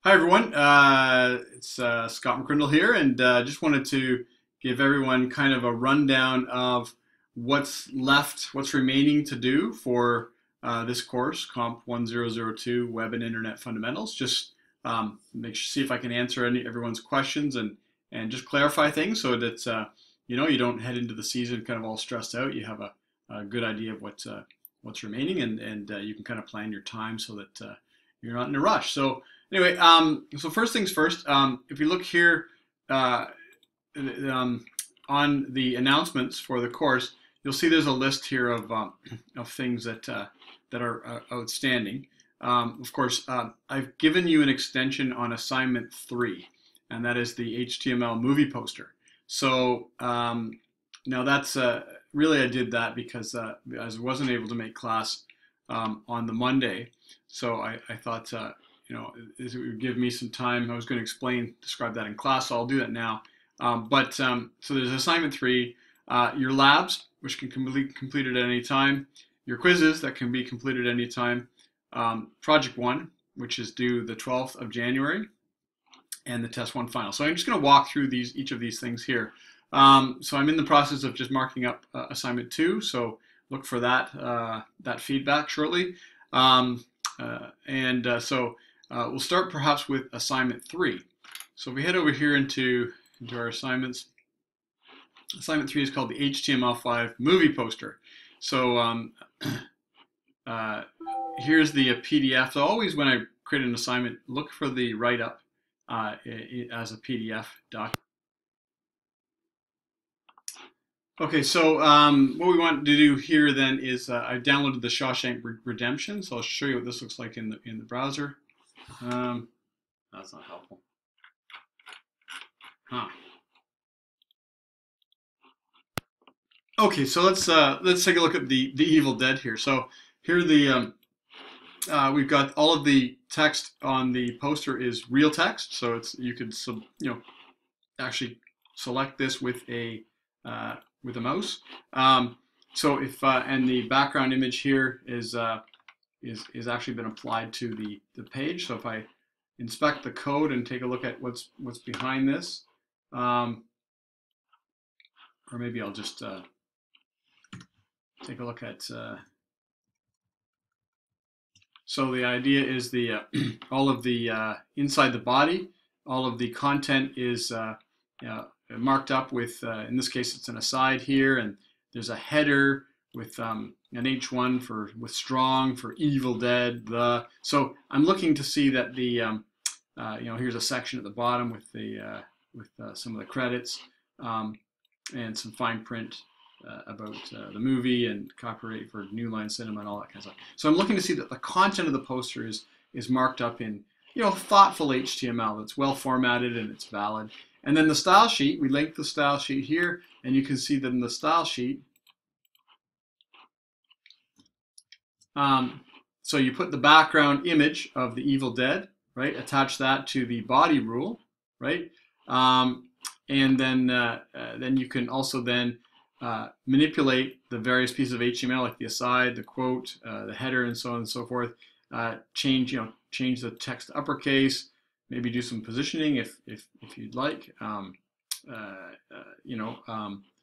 Hi everyone, it's Scott McCrindle here, and just wanted to give everyone kind of a rundown of what's left, what's remaining to do for this course, COMP1002 Web and Internet Fundamentals. Just see if I can answer everyone's questions and just clarify things so that you don't head into the season kind of all stressed out. You have a good idea of what's remaining, and you can kind of plan your time so that you're not in a rush. So anyway, so first things first, if you look here um, on the announcements for the course, you'll see there's a list here of things that are outstanding. Of course, I've given you an extension on assignment 3, and that is the HTML movie poster. So now that's really I did that because I wasn't able to make class on the Monday, so I thought it would give me some time. I was going to describe that in class, so I'll do that now. So there's assignment 3, your labs, which can be completed at any time, your quizzes that can be completed at any time, project 1, which is due the 12th of January, and the test 1 final. So I'm just going to walk through each of these things here. So I'm in the process of just marking up assignment 2, so look for that feedback shortly. We'll start perhaps with assignment 3. So if we head over here into our assignments, assignment 3 is called the HTML5 movie poster. So here's the PDF. So always when I create an assignment, look for the write-up as a PDF document. Okay, so what we want to do here then is I downloaded the Shawshank Redemption, so I'll show you what this looks like in the browser. That's not helpful. Huh. Okay, so let's take a look at the Evil Dead here. So here we've got all of the text on the poster is real text, so you could actually select this with a mouse. So if and the background image here is actually been applied to the page. So if I inspect the code and take a look at what's behind this, or maybe I'll just take a look at. So the idea is the all of the inside the body, all of the content is marked up with, in this case, it's an aside here, and there's a header with an H1 with strong, for Evil Dead. So I'm looking to see that the here's a section at the bottom with some of the credits and some fine print about the movie and copyright for New Line Cinema and all that kind of stuff. So I'm looking to see that the content of the poster is marked up in thoughtful HTML that's well formatted and it's valid. And then the style sheet, we link the style sheet here, and you can see that in the style sheet, so you put the background image of the Evil Dead, right? Attach that to the body rule, right? And then you can also manipulate the various pieces of HTML, like the aside, the quote, the header, and so on and so forth. Change the text to uppercase. Maybe do some positioning if you'd like.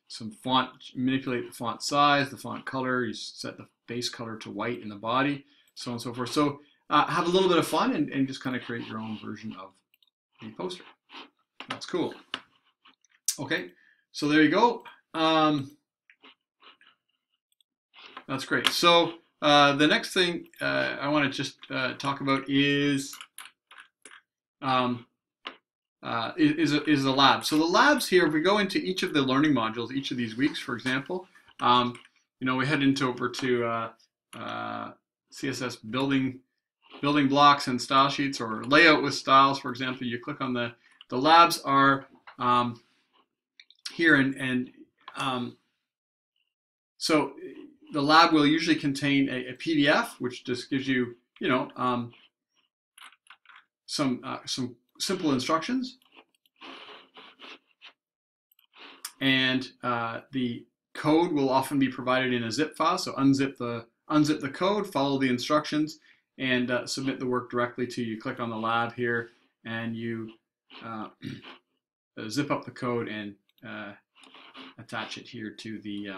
Some font, manipulate the font size, the font color. You set the base color to white in the body, so on and so forth. So have a little bit of fun and just kind of create your own version of the poster. That's cool. Okay, so there you go. That's great. So the next thing I want to just talk about is the lab. So the labs here, if we go into each of the learning modules, each of these weeks, for example, we head over to CSS building blocks and style sheets, or layout with styles, for example. You click on the labs are here, and so the lab will usually contain a PDF, which just gives you some simple instructions, and the code will often be provided in a zip file. So unzip the code, follow the instructions, and submit the work directly to you. Click on the lab here, and you zip up the code and attach it here to the,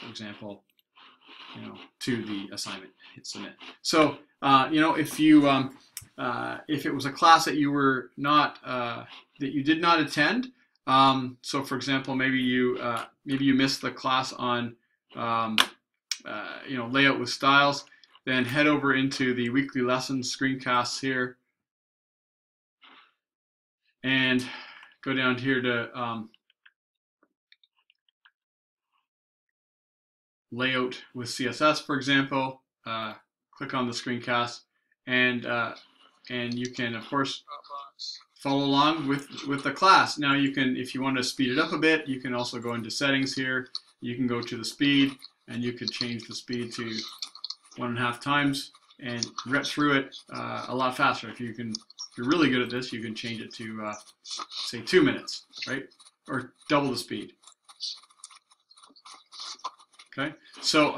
for example, to the assignment. Hit submit. So if it was a class that you were not that you did not attend, so for example, maybe you missed the class on layout with styles, then head over into the weekly lessons screencasts here and go down here to layout with CSS, for example. Click on the screencast, and you can, of course, follow along with the class. Now you can, if you want to speed it up a bit, you can also go into settings here. You can go to the speed, and you can change the speed to 1.5 times and rip through it a lot faster. If you're really good at this, you can change it to say 2 minutes, right? Or double the speed. Okay, so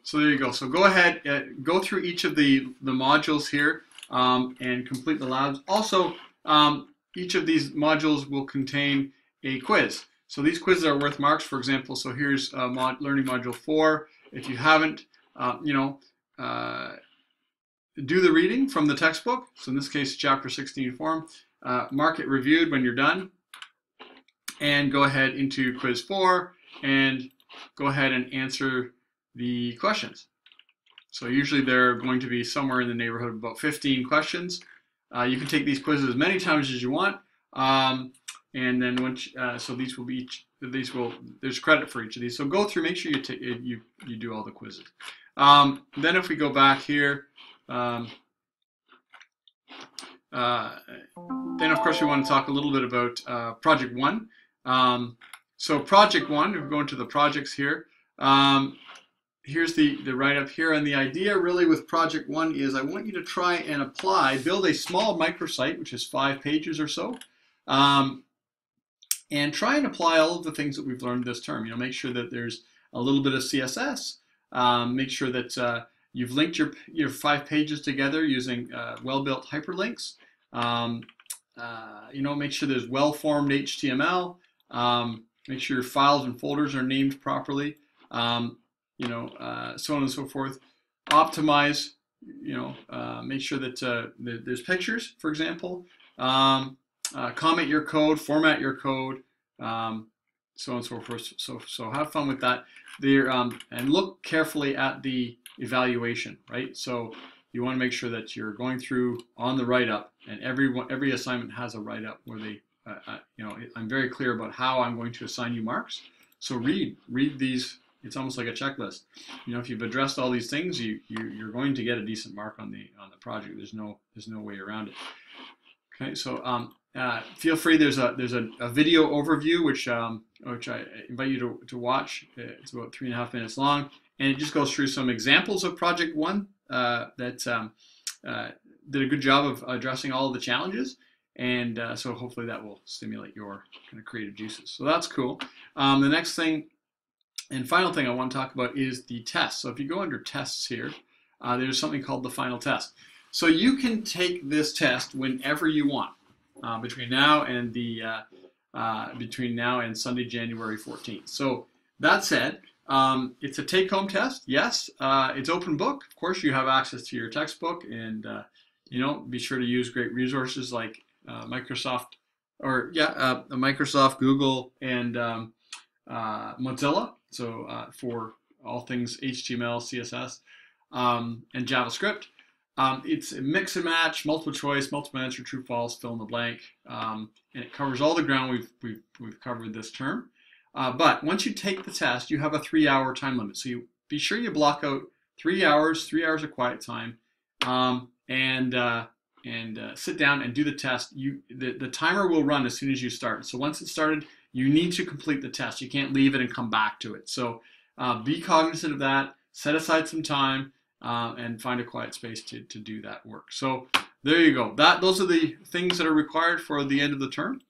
so there you go. So go ahead, go through each of the modules here and complete the labs. Also, each of these modules will contain a quiz. So these quizzes are worth marks. For example, so here's learning module 4. If you haven't, do the reading from the textbook. So in this case, chapter 16 form. Mark it reviewed when you're done, and go ahead into quiz 4 and go ahead and answer the questions. So usually they're going to be somewhere in the neighborhood of about 15 questions. You can take these quizzes as many times as you want, and then once so these will be there's credit for each of these. So go through, make sure you do all the quizzes. Then if we go back here, then of course we want to talk a little bit about project 1. So project 1, we're going to the projects here. Here's the write-up here, and the idea really with project 1 is I want you to try and build a small microsite, which is 5 pages or so, and try and apply all of the things that we've learned this term. Make sure that there's a little bit of CSS. Make sure that you've linked your 5 pages together using well-built hyperlinks. Make sure there's well-formed HTML. Make sure your files and folders are named properly. So on and so forth. Optimize, make sure that there's pictures, for example. Comment your code, format your code, so on and so forth. So have fun with that. And look carefully at the evaluation, right? So you want to make sure that you're going through on the write-up, and every assignment has a write-up where they, I'm very clear about how I'm going to assign you marks. So read these. It's almost like a checklist. If you've addressed all these things, you're going to get a decent mark on the project. There's no way around it. Okay, so feel free. There's a video overview which I invite you to watch. It's about 3.5 minutes long, and it just goes through some examples of project 1 that did a good job of addressing all of the challenges. And so hopefully that will stimulate your kind of creative juices. So that's cool. The next thing and final thing I want to talk about is the test. So if you go under tests here, there's something called the final test. So you can take this test whenever you want between now and Sunday, January 14th. So that said, it's a take-home test. Yes, it's open book. Of course, you have access to your textbook, and be sure to use great resources like Microsoft, Google, and Mozilla. So for all things HTML, CSS, and JavaScript. It's a mix and match, multiple choice, multiple answer, true, false, fill in the blank, and it covers all the ground we've covered this term. But once you take the test, you have a 3-hour time limit. So you be sure you block out 3 hours of quiet time, and sit down and do the test. The timer will run as soon as you start. So once it's started, you need to complete the test. You can't leave it and come back to it. So be cognizant of that. Set aside some time and find a quiet space to do that work. So there you go. Those are the things that are required for the end of the term.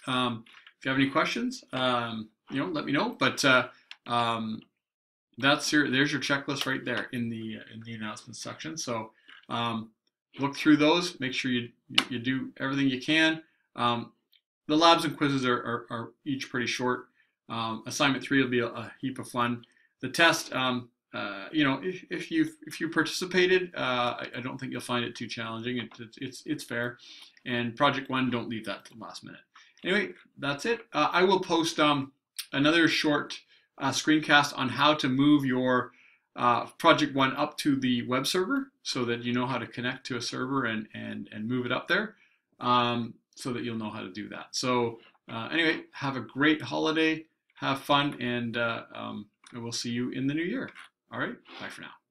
If you have any questions, let me know. But there's your checklist right there in the announcements section. So look through those, make sure you do everything you can. The labs and quizzes are each pretty short. Assignment 3 will be a heap of fun. The test, if you participated, I don't think you'll find it too challenging. It's fair. And project 1, don't leave that to the last minute. Anyway, that's it. I will post another short screencast on how to move your project 1 up to the web server, so that you know how to connect to a server and move it up there, so that you'll know how to do that. So anyway, have a great holiday, have fun, and we'll see you in the new year. All right, bye for now.